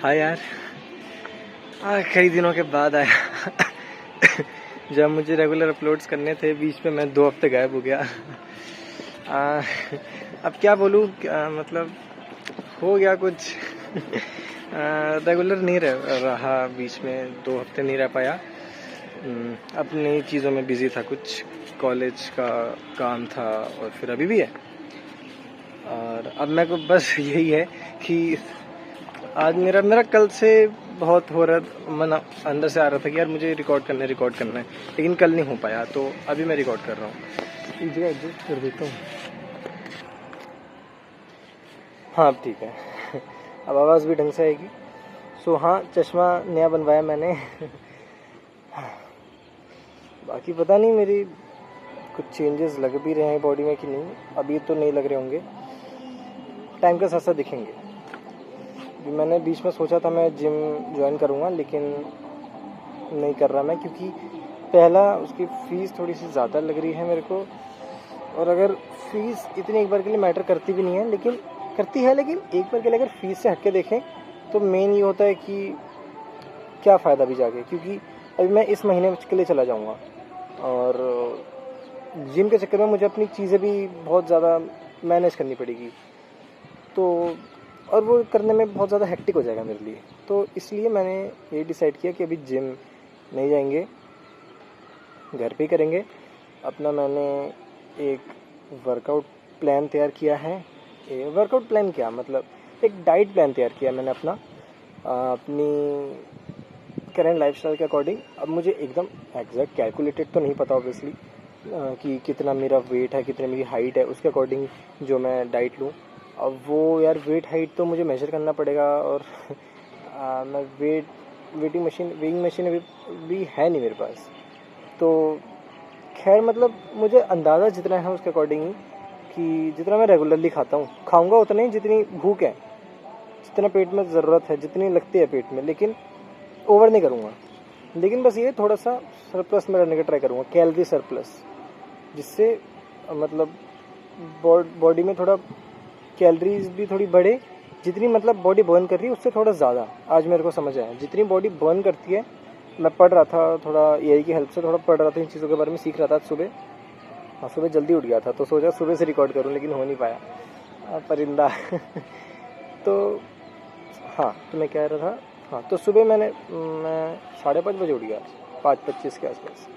हाँ यार, कई दिनों के बाद आया। जब मुझे रेगुलर अपलोड्स करने थे, बीच में मैं 2 हफ्ते गायब हो गया। अब क्या बोलूँ, मतलब हो गया कुछ। रेगुलर नहीं रहा, बीच में 2 हफ्ते नहीं रह पाया। अपनी चीज़ों में बिज़ी था, कुछ कॉलेज का काम था और फिर अभी भी है। और अब मेरे को बस यही है कि आज मेरा कल से बहुत हो रहा, मन अंदर से आ रहा था कि यार मुझे रिकॉर्ड करना है, लेकिन कल नहीं हो पाया, तो अभी मैं रिकॉर्ड कर रहा हूँ। एक जगह एडजस्ट कर देता हूँ। हाँ अब ठीक है। अब आवाज़ भी ढंग से आएगी। सो हाँ, चश्मा नया बनवाया मैंने। बाकी पता नहीं मेरी कुछ चेंजेस लग भी रहे हैं बॉडी में कि नहीं, अभी तो नहीं लग रहे होंगे, टाइम के साथ साथ दिखेंगे। मैंने बीच में सोचा था मैं जिम ज्वाइन करूँगा, लेकिन नहीं कर रहा मैं, क्योंकि पहला उसकी फ़ीस थोड़ी सी ज़्यादा लग रही है मेरे को। और अगर फ़ीस इतनी एक बार के लिए मैटर करती भी नहीं है, लेकिन एक बार के लिए अगर फ़ीस से हट के देखें तो मेन ये होता है कि क्या फ़ायदा भी जाके, क्योंकि अभी मैं इस महीने के लिए चला जाऊँगा और जिम के चक्कर में मुझे अपनी चीज़ें भी बहुत ज़्यादा मैनेज करनी पड़ेगी, तो और वो करने में बहुत ज़्यादा हेक्टिक हो जाएगा मेरे लिए। तो इसलिए मैंने ये डिसाइड किया कि अभी जिम नहीं जाएंगे, घर पे ही करेंगे अपना। मैंने एक वर्कआउट प्लान तैयार किया है। वर्कआउट प्लान क्या, मतलब एक डाइट प्लान तैयार किया मैंने अपना, अपनी करंट लाइफस्टाइल के अकॉर्डिंग। अब मुझे एकदम एग्जैक्ट कैलकुलेटेड तो नहीं पता ऑब्वियसली कि कितना मेरा वेट है, कितनी मेरी हाइट है, उसके अकॉर्डिंग जो मैं डाइट लूँ। अब वो यार वेट हाइट तो मुझे मेजर करना पड़ेगा, और मैं वेइंग मशीन भी है नहीं मेरे पास। तो खैर, मतलब मुझे अंदाज़ा जितना है उसके अकॉर्डिंग ही, कि जितना मैं रेगुलरली खाऊंगा उतना ही, जितनी भूख है, जितना पेट में ज़रूरत है, जितनी लगती है पेट में, लेकिन ओवर नहीं करूँगा। लेकिन बस ये थोड़ा सा सरप्लस में रहने का ट्राई करूँगा, कैलोरी सरप्लस, जिससे मतलब बॉडी में थोड़ा कैलोरीज भी थोड़ी बढ़े, जितनी मतलब बॉडी बर्न कर रही है उससे थोड़ा ज़्यादा। आज मेरे को समझ आया, जितनी बॉडी बर्न करती है, मैं पढ़ रहा था थोड़ा, एआई की हेल्प से थोड़ा पढ़ रहा था, इन चीज़ों के बारे में सीख रहा था सुबह। हाँ, सुबह जल्दी उठ गया था तो सोचा सुबह से रिकॉर्ड करूँ, लेकिन हो नहीं पाया, परिंदा। तो हाँ, तो मैं कह रहा था, हाँ, तो सुबह मैं 5:30 बजे उठ गया, 5:25 के आसपास,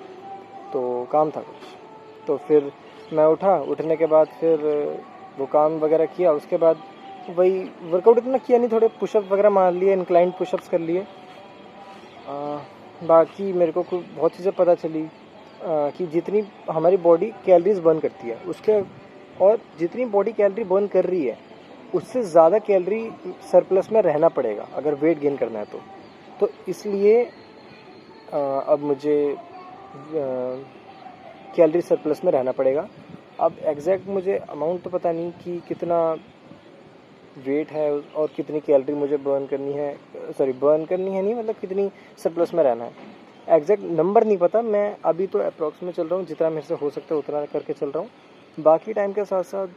तो काम था कुछ। तो फिर मैं उठने के बाद फिर वो काम वगैरह किया, उसके बाद वही वर्कआउट इतना किया नहीं, थोड़े पुशअप वगैरह मार लिए, इंक्लाइंड पुशअप्स कर लिए। बाकी मेरे को बहुत चीज़ें पता चली कि जितनी हमारी बॉडी कैलोरीज बर्न करती है उसके, और जितनी बॉडी कैलोरी बर्न कर रही है उससे ज़्यादा कैलोरी सरप्लस में रहना पड़ेगा अगर वेट गेन करना है तो इसलिए अब मुझे कैलोरी सरप्लस में रहना पड़ेगा। अब एग्जैक्ट मुझे अमाउंट तो पता नहीं कि कितना वेट है और कितनी कैलोरी मुझे बर्न करनी है, नहीं, मतलब कितनी सरप्लस में रहना है, एग्जैक्ट नंबर नहीं पता। मैं अभी तो अप्रॉक्स में चल रहा हूँ, जितना मेरे से हो सकता है उतना करके चल रहा हूँ। बाकी टाइम के साथ साथ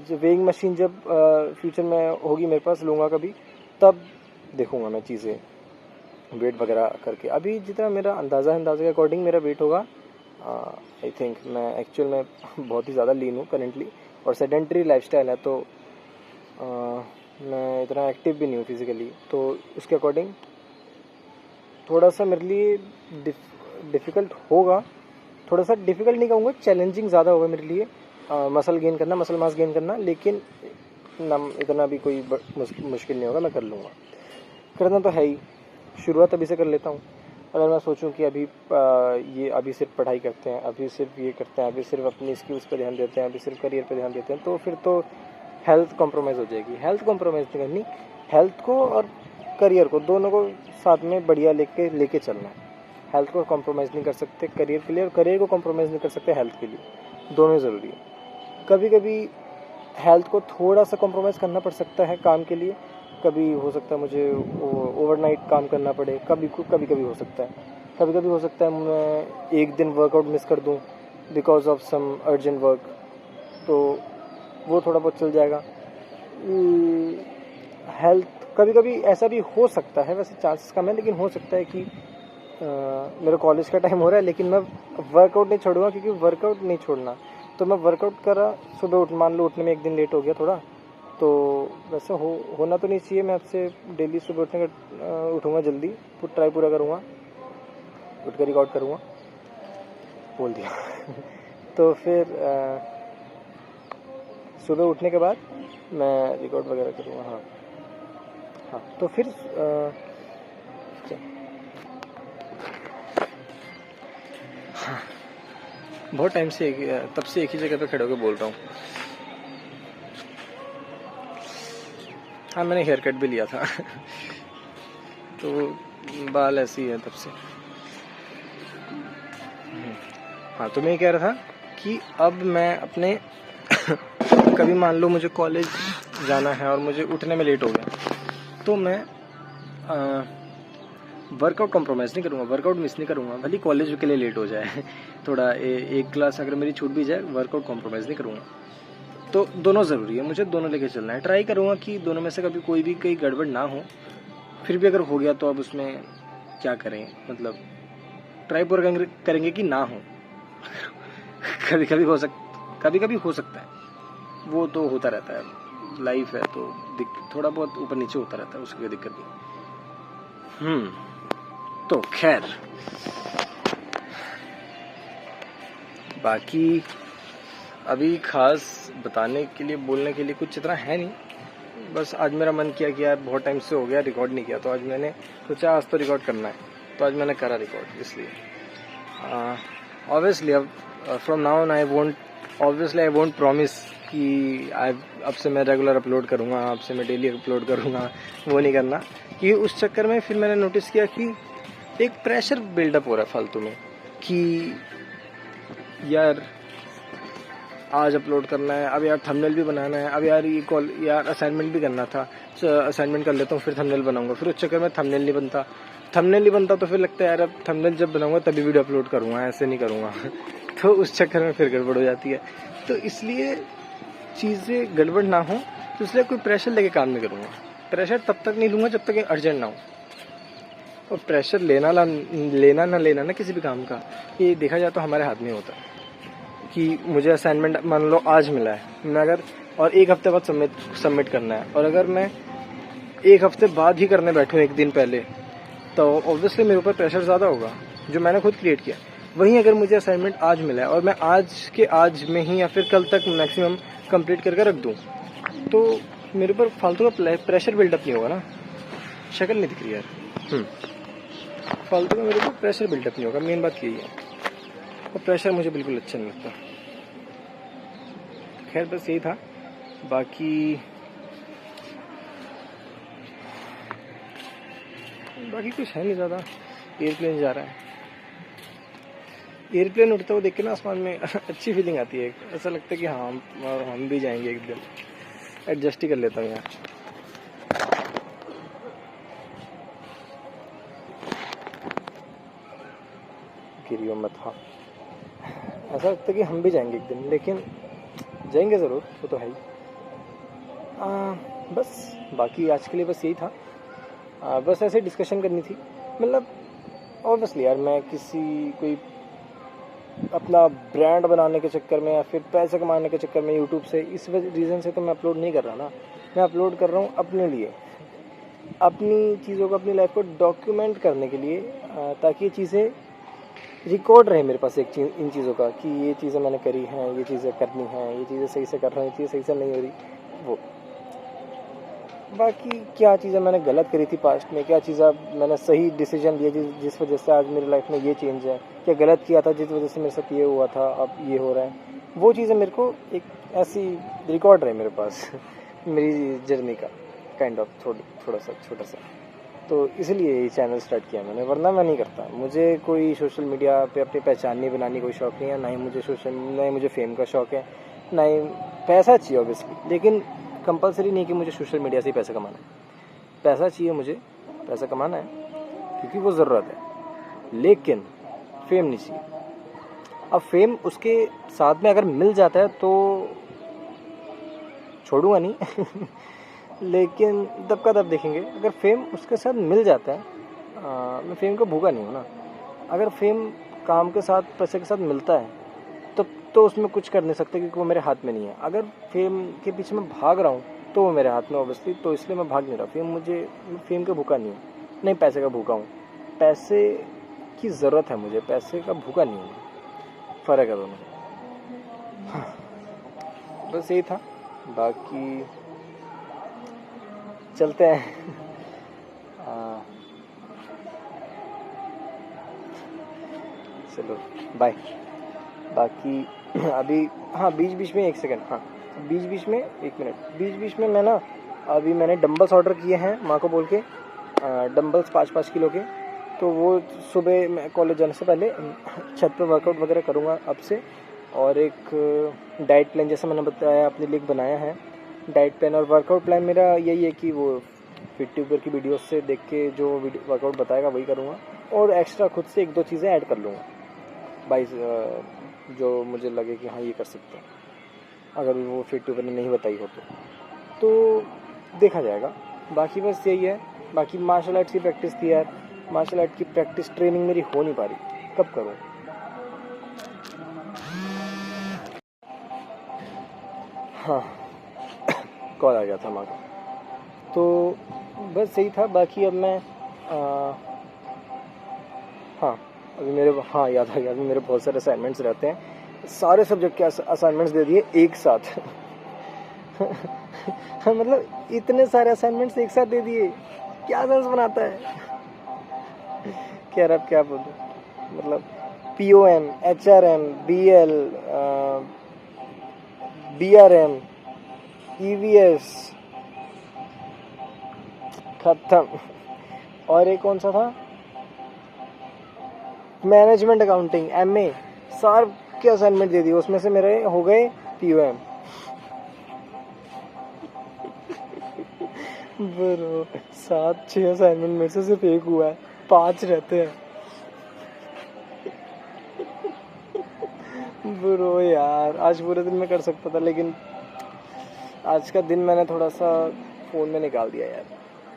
जो वेइंग मशीन जब फ्यूचर में होगी मेरे पास, लूँगा कभी, तब देखूँगा मैं चीज़ें वेट वगैरह करके। अभी जितना मेरा अंदाज़ा के अकॉर्डिंग मेरा वेट होगा, आई थिंक मैं एक्चुअल में बहुत ही ज़्यादा लीन हूँ करेंटली, और सेडेंटरी लाइफस्टाइल है, तो मैं इतना एक्टिव भी नहीं हूँ फिज़िकली, तो उसके अकॉर्डिंग थोड़ा सा मेरे लिए डिफ़िकल्ट होगा। थोड़ा सा डिफ़िकल्ट नहीं कहूँगा, चैलेंजिंग ज़्यादा होगा मेरे लिए मसल मास गेन करना, लेकिन इतना भी कोई मुश्किल नहीं होगा, मैं कर लूँगा। करना तो है ही, शुरुआत अभी से कर लेता हूँ। अगर मैं सोचूं कि अभी सिर्फ पढ़ाई करते हैं, अभी सिर्फ ये करते हैं, अभी सिर्फ अपनी स्किल्स पर ध्यान देते हैं, अभी सिर्फ करियर पर ध्यान देते हैं, तो फिर तो हेल्थ कॉम्प्रोमाइज़ हो जाएगी। हेल्थ कॉम्प्रोमाइज़ नहीं करनी, हेल्थ को और करियर को, दोनों को साथ में बढ़िया लेके चलना है। हेल्थ को कॉम्प्रोमाइज़ नहीं कर सकते करियर के लिए, और करियर को कॉम्प्रोमाइज़ नहीं कर सकते हेल्थ के लिए, दोनों ज़रूरी है। कभी कभी हेल्थ को थोड़ा सा कॉम्प्रोमाइज़ करना पड़ सकता है काम के लिए, कभी हो सकता है मुझे ओवरनाइट काम करना पड़े, कभी हो सकता है मैं एक दिन वर्कआउट मिस कर दूं because of some urgent work, तो वो थोड़ा बहुत चल जाएगा। हेल्थ कभी कभी ऐसा भी हो सकता है, वैसे चांसेस कम है, लेकिन हो सकता है कि मेरा कॉलेज का टाइम हो रहा है लेकिन मैं वर्कआउट नहीं छोड़ूंगा, क्योंकि वर्कआउट नहीं छोड़ना। तो मैं वर्कआउट करा, सुबह मान लो उठने में एक दिन लेट हो गया थोड़ा, तो वैसे होना तो नहीं चाहिए। मैं आपसे डेली सुबह उठने का उठूँगा जल्दी, ट्राई पूरा करूँगा, उठ कर रिकॉर्ड करूँगा, बोल दिया। तो फिर सुबह उठने के बाद मैं रिकॉर्ड वगैरह करूँगा। हाँ हाँ, तो फिर हाँ, बहुत टाइम से तब से एक ही जगह पे खड़े होकर बोल रहा हूँ। हाँ, मैंने हेयर कट भी लिया था। तो बाल ऐसे ही है तब से। हाँ, तो मैं ये कह रहा था कि अब मैं अपने कभी मान लो मुझे कॉलेज जाना है और मुझे उठने में लेट हो गया, तो मैं वर्कआउट कॉम्प्रोमाइज़ नहीं करूँगा, वर्कआउट मिस नहीं करूँगा, भले कॉलेज के लिए लेट हो जाए। थोड़ा एक क्लास अगर मेरी छूट भी जाए, वर्कआउट कॉम्प्रोमाइज़ नहीं करूँगा। तो दोनों ज़रूरी है, मुझे दोनों लेके चलना है। ट्राई करूँगा कि दोनों में से कभी कोई भी कहीं गड़बड़ ना हो। फिर भी अगर हो गया तो अब उसमें क्या करें, मतलब ट्राई पूरा करेंगे कि ना हो। कभी कभी हो सकता है, वो तो होता रहता है, लाइफ है तो थोड़ा बहुत ऊपर नीचे होता रहता है, उसकी कोई दिक्कत नहीं। तो खैर, बाकी अभी खास बताने के लिए, बोलने के लिए कुछ इतना है नहीं। बस आज मेरा मन किया कि यार बहुत टाइम से हो गया रिकॉर्ड नहीं किया, तो आज मैंने सोचा आज तो रिकॉर्ड करना है, तो आज मैंने करा रिकॉर्ड। इसलिए ऑब्वियसली अब from now on I won't promise कि अब से मैं रेगुलर अपलोड करूँगा, अब से मैं डेली अपलोड करूँगा, वो नहीं करना। कि उस चक्कर में फिर मैंने नोटिस किया कि एक प्रेशर बिल्डअप हो रहा है फालतू में, कि यार आज अपलोड करना है, अब यार थंबनेल भी बनाना है, अब यार यार असाइनमेंट भी करना था, असाइनमेंट कर लेता हूँ, फिर थंबनेल बनाऊंगा। फिर उस चक्कर में थंबनेल नहीं बनता, तो फिर लगता है यार अब थंबनेल जब बनाऊंगा तभी वीडियो अपलोड करूँगा, ऐसे नहीं करूँगा। तो उस चक्कर में फिर गड़बड़ हो जाती है। तो इसलिए चीज़ें गड़बड़ ना हो, तो इसलिए कोई प्रेशर लेके काम नहीं करूँगा। प्रेशर तब तक नहीं लूँगा जब तक अर्जेंट ना हो। और प्रेशर लेना ना लेना ना किसी भी काम का, ये देखा जाए तो हमारे हाथ में होता है। कि मुझे असाइनमेंट मान लो आज मिला है, मैं अगर और एक हफ्ते बाद सबमिट करना है, और अगर मैं एक हफ्ते बाद ही करने बैठूँ एक दिन पहले, तो ऑब्वियसली मेरे ऊपर प्रेशर ज़्यादा होगा, जो मैंने खुद क्रिएट किया। वहीं अगर मुझे असाइनमेंट आज मिला है और मैं आज में ही या फिर कल तक मैक्सिमम कंप्लीट करके रख दूँ, तो मेरे ऊपर फालतू का प्रेशर बिल्डअप नहीं होगा ना। शक्ल नहीं दिख रही यार। फालतू का मेरे ऊपर प्रेशर बिल्डअप नहीं होगा, मेन बात यही है। और प्रेशर मुझे बिल्कुल अच्छा नहीं लगता। खैर बस यही था, बाकी कुछ है नहीं ज़्यादा। एयरप्लेन जा रहा है, एयरप्लेन उड़ता हुआ देख के ना आसमान में अच्छी फीलिंग आती है। ऐसा लगता है कि हाँ हम भी जाएंगे एक दिन। एडजस्ट ही कर लेता हूँ यार। गिरियो मत। हाँ, ऐसा लगता है कि हम भी जाएंगे एक दिन, लेकिन जाएंगे ज़रूर, वो तो है ही। बस बाकी आज के लिए बस यही था। बस ऐसे डिस्कशन करनी थी, मतलब ऑब्वियसली यार मैं कोई अपना ब्रांड बनाने के चक्कर में या फिर पैसे कमाने के चक्कर में यूट्यूब से इस रीज़न से तो मैं अपलोड नहीं कर रहा ना। मैं अपलोड कर रहा हूँ अपने लिए, अपनी चीज़ों को, अपनी लाइफ को डॉक्यूमेंट करने के लिए, ताकि ये चीज़ें रिकॉर्ड रहे मेरे पास इन चीज़ों का, कि ये चीज़ें मैंने करी हैं, ये चीज़ें करनी हैं, ये चीज़ें सही से कर रहा हूँ, ये चीज़ें सही से नहीं हो रही। वो बाकी क्या चीज़ें मैंने गलत करी थी पास्ट में, क्या चीज़ें मैंने सही डिसीजन लिया जिस वजह से आज मेरी लाइफ में ये चेंज है, क्या गलत किया था जिस वजह से मेरे साथ ये हुआ था, अब ये हो रहा है। वो चीज़ें मेरे को एक ऐसी रिकॉर्ड रहे मेरे पास मेरी जर्नी का, काइंड ऑफ थोड़ा सा छोटा सा। तो इसलिए ये चैनल स्टार्ट किया मैंने, वरना मैं नहीं करता। मुझे कोई सोशल मीडिया पे अपनी पहचान नहीं बनानी कोई शौक़ नहीं है, ना ही मुझे फेम का शौक़ है, ना ही पैसा चाहिए ऑब्वियसली, लेकिन कंपलसरी नहीं कि मुझे सोशल मीडिया से ही पैसा कमाना है। पैसा चाहिए, मुझे पैसा कमाना है क्योंकि वो ज़रूरत है, लेकिन फेम नहीं चाहिए। अब फेम उसके साथ में अगर मिल जाता है तो छोड़ूंगा नहीं लेकिन तब का तब देखेंगे। अगर फेम उसके साथ मिल जाता है, मैं फेम का भूखा नहीं हूँ ना। अगर फेम काम के साथ, पैसे के साथ मिलता है तब तो उसमें कुछ कर नहीं सकते, क्योंकि वो मेरे हाथ में नहीं है। अगर फेम के पीछे मैं भाग रहा हूँ तो वो मेरे हाथ में ऑब्वियसली, तो इसलिए मैं भाग नहीं रहा। फेम का भूखा नहीं हूँ, नहीं पैसे का भूखा हूँ। पैसे की ज़रूरत है मुझे, पैसे का भूखा नहीं हूँ। फ़र्क है दोनों। हाँ, बस यही था, बाकी चलते हैं। चलो बाय। बाकी अभी हाँ, बीच बीच में 1 सेकंड, हाँ बीच बीच में 1 मिनट, बीच बीच में मैं ना, अभी मैंने डंबल्स ऑर्डर किए हैं माँ को बोल के, डंबल्स 5-5 किलो के। तो वो सुबह मैं कॉलेज जाने से पहले छत पे वर्कआउट वगैरह करूँगा अब से। और एक डाइट प्लान, जैसे मैंने बताया, अपने लिए बनाया है डाइट प्लान। और वर्कआउट प्लान मेरा यही है कि वो फिट ट्यूबर की वीडियो से देख के जो वर्कआउट बताएगा वही करूँगा, और एक्स्ट्रा खुद से 1-2 चीज़ें ऐड कर लूँगा बाई, जो मुझे लगे कि हाँ ये कर सकते हैं, अगर वो फिट ट्यूबर ने नहीं बताई हो तो देखा जाएगा। बाकी बस यही है। बाकी मार्शल आर्ट्स की प्रैक्टिस थी यार, मार्शल आर्ट की प्रैक्टिस ट्रेनिंग मेरी हो नहीं पा रही, कब करूँ। हाँ कॉल आ गया था माँ का, तो बस यही था। बाकी अब मैं हाँ हाँ याद आ गया, अभी मेरे बहुत सारे असाइनमेंट्स रहते हैं, सारे सब्जेक्ट के असाइनमेंट्स दे दिए एक साथ। मतलब इतने सारे असाइनमेंट्स एक साथ दे दिए, क्या सेंस बनाता है। क्या अब क्या बोलूं, मतलब POM, HRM, BL, BRM, EVS खत्म। और एक कौन सा था, मैनेजमेंट अकाउंटिंग, MA, सार के असाइनमेंट दे दिए, उसमें से मेरे हो गए POM। ब्रो 7-6 असाइनमेंट में से सिर्फ एक हुआ है, 5 रहते हैं। ब्रो यार आज पूरे दिन में कर सकता था, लेकिन आज का दिन मैंने थोड़ा सा फ़ोन में निकाल दिया यार,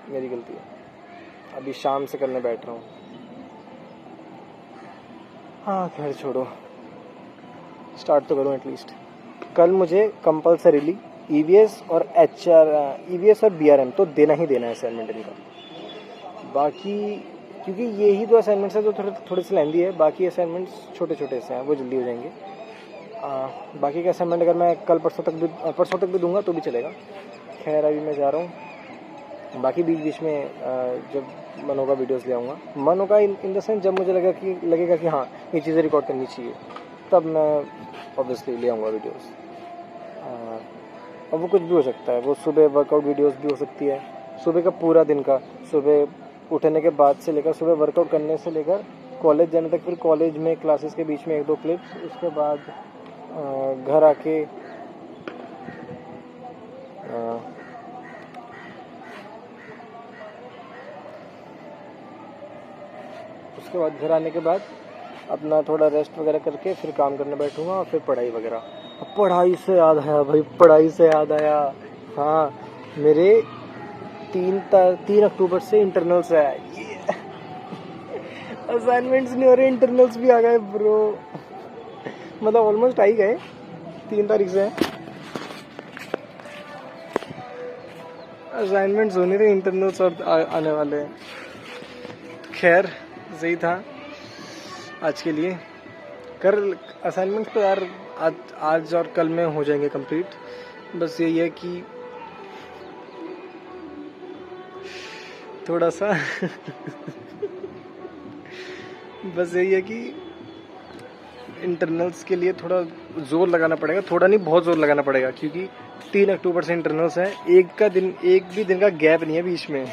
मेरी गलती है। अभी शाम से करने बैठ रहा हूँ। हाँ खैर छोड़ो, स्टार्ट तो करूँ एटलीस्ट। कल मुझे कंपल्सरीली EVS और EVS और BRM तो देना ही देना है असाइनमेंट इनका। बाकी क्योंकि ये ही 2 असाइनमेंट्स हैं जो थोड़े से लेंदी है, बाकी असाइनमेंट्स छोटे छोटे से हैं, वो जल्दी हो जाएंगे। बाकी का असाइनमेंट अगर मैं कल परसों तक भी दूंगा तो भी चलेगा। खैर अभी मैं जा रहा हूँ। बाकी बीच बीच में जब मन होगा वीडियोस ले आऊँगा, मन होगा इन द सेंस जब मुझे लगेगा कि हाँ ये चीज़ें रिकॉर्ड करनी चाहिए, तब मैं ऑब्वियसली ले आऊँगा वीडियोस। और वो कुछ भी हो सकता है, वो सुबह वर्कआउट वीडियोस भी हो सकती है, सुबह का पूरा दिन का, सुबह उठने के बाद से लेकर, सुबह वर्कआउट करने से लेकर कॉलेज जाने तक, फिर कॉलेज में क्लासेस के बीच में 1-2 क्लिप्स, उसके बाद घर आके उसके बाद घर आने के बाद अपना थोड़ा रेस्ट वगैरह करके फिर काम करने बैठूंगा, और फिर पढ़ाई वगैरह। अब पढ़ाई से याद आया भाई, पढ़ाई से याद आया, हाँ मेरे 3 अक्टूबर से इंटरनल्स है। असाइनमेंट्स नहीं हो रहे, इंटरनल्स भी आ गए ब्रो। मतलब ऑलमोस्ट आ ही गए, 3 तारीख से असाइनमेंट्स हो नहीं रहे, इंटरनल्स और आने वाले हैं। खैर सही था आज के लिए। कर असाइनमेंट्स तो यार आज और कल में हो जाएंगे कंप्लीट। बस यही है कि थोड़ा सा बस यही है कि इंटरनल्स के लिए थोड़ा जोर लगाना पड़ेगा, थोड़ा नहीं बहुत जोर लगाना पड़ेगा, क्योंकि 3 अक्टूबर से इंटरनल्स है। एक भी दिन का गैप नहीं है बीच में।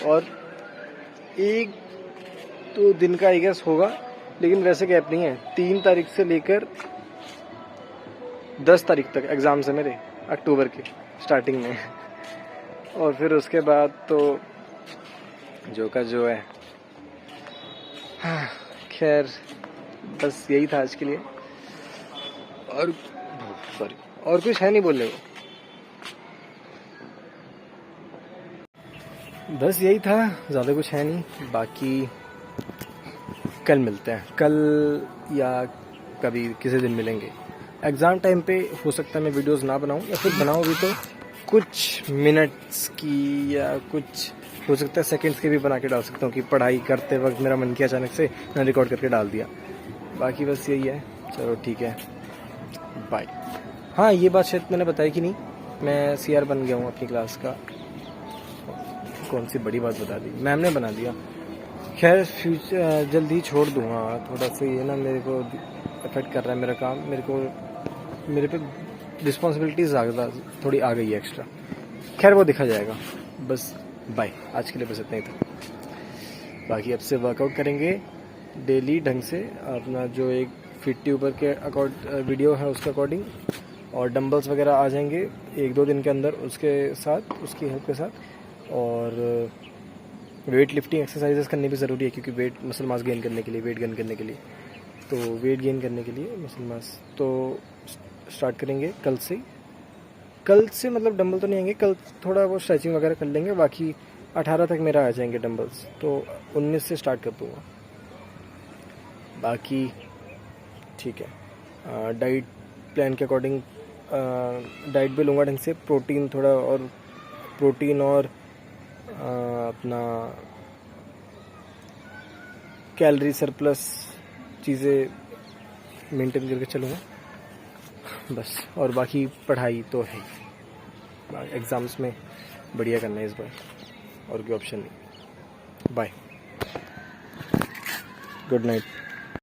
और 1-2 दिन का आई गेस होगा, लेकिन वैसे गैप नहीं है। 3 तारीख से लेकर 10 तारीख तक एग्ज़ाम्स है मेरे, अक्टूबर के स्टार्टिंग में। और फिर उसके बाद तो जो का जो है। हाँ खैर बस यही था आज के लिए, और कुछ है नहीं बोलने को। बस यही था, ज़्यादा कुछ है नहीं। बाकी कल मिलते हैं, कल या कभी किसी दिन मिलेंगे। एग्ज़ाम टाइम पे हो सकता है मैं वीडियोस ना बनाऊं, या फिर बनाऊं भी तो कुछ मिनट्स की या कुछ हो सकता है सेकंड्स के भी बना के डाल सकता हूं कि पढ़ाई करते वक्त मेरा मन किया अचानक से मैंने रिकॉर्ड करके डाल दिया। बाकी बस यही है। चलो ठीक है, बाय। हाँ, ये बात शायद मैंने बताई कि नहीं, मैं CR बन गया हूँ अपनी क्लास का। कौन सी बड़ी बात बता दी, मैम ने बना दिया। खैर फ्यूचर जल्दी छोड़ दूँगा, थोड़ा सा ये ना मेरे को अफेक्ट कर रहा है मेरा काम, मेरे पे रिस्पॉन्सिबिलिटीज़ ज़्यादा थोड़ी आ गई है एक्स्ट्रा। खैर वो देखा जाएगा। बस बाय, आज के लिए बस इतना ही था। बाकी अब से वर्कआउट करेंगे डेली ढंग से, अपना जो एक फिट ट्यूबर के वीडियो है उसके अकॉर्डिंग, और डंबल्स वगैरह आ जाएंगे 1-2 दिन के अंदर उसके साथ, उसकी हेल्प के साथ। और वेट लिफ्टिंग एक्सरसाइजेस करनी भी ज़रूरी है, क्योंकि वेट मसल मास गेन करने के लिए, वेट गेन करने के लिए, तो वेट गेन करने के लिए मसल मास तो स्टार्ट करेंगे कल से। कल से मतलब डंबल तो नहीं आएंगे, कल थोड़ा वो स्ट्रेचिंग वगैरह कर लेंगे। बाकी 18 तक मेरा आ जाएंगे डंबल्स, तो 19 से स्टार्ट कर दूँगा। बाकी ठीक है, डाइट प्लान के अकॉर्डिंग डाइट भी लूँगा ढंग से, प्रोटीन थोड़ा, और प्रोटीन और अपना कैलोरी सरप्लस चीज़ें मेंटेन करके चलूँगा बस। और बाकी पढ़ाई तो है, एग्ज़ाम्स में बढ़िया करना है इस बार, और कोई ऑप्शन नहीं। Bye, good night.